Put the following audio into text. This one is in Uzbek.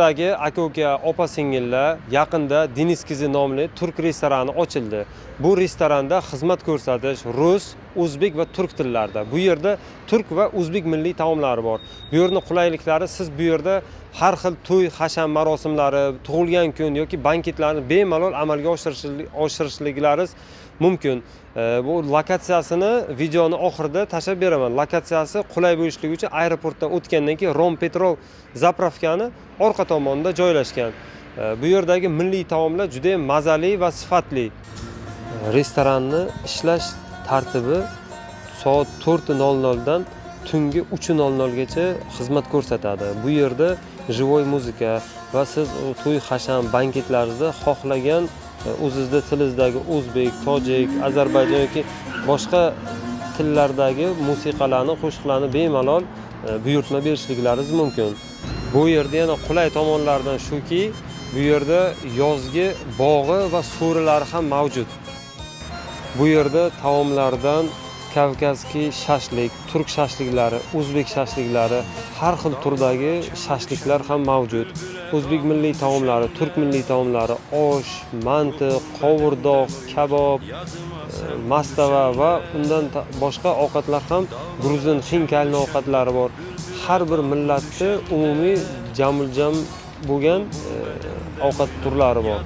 Aka-uka, opa-singillar yaqinda Deniskizi nomli turk restorani ochildi. Bu restoranda xizmat ko'rsatish rus, o'zbek va turk tillarida. Bu yerda turk va o'zbek milliy taomlari bor. Bu yerning qulayliklari, siz bu yerda har xil to'y, hasham marosimlari, tug'ilgan kun yoki banketlarni bemalol amalga oshirishliklaringiz mumkin. Bu lokatsiyasini videoni oxirida tashlab beraman. Lokatsiyasi qulay bo'lishligi uchun aeroportdan o'tgandan keyin Rom-Petrol zapravkani orqa tomonida joylashgan. Bu yerdagi milliy taomlar juda ham mazali va sifatli. Restoranni ishlash tartibi soat 4:00 dan tungi 3:00 gacha xizmat ko'rsatadi. Bu yerda живой muzika va siz to'y, hasham, banketlaringizda xohlagan o'zingizda tilingizdagi o'zbek, tojik, ozarbayjon yoki boshqa tillardagi musiqalarni, qo'shiqlarni bemalol buyurtma berishliklaringiz mumkin. Bu yerda yana qulay tomonlardan shuki, bu yerda yozgi bog'i va so'rilari ham mavjud. Bu yerda taomlardan Kavkazskiy shashlik, turk shashliklari, o'zbek shashliklari, har xil turdagi shashliklar ham mavjud. O'zbek milliy taomlari, turk milliy taomlari, osh, manti, qovurdoq, kabob, mastava va undan boshqa ovqatlar ham gruzin, xinkalni ovqatlari bor. Har bir millatni umumiy jamuljam bo'lgan ovqat turlari bor.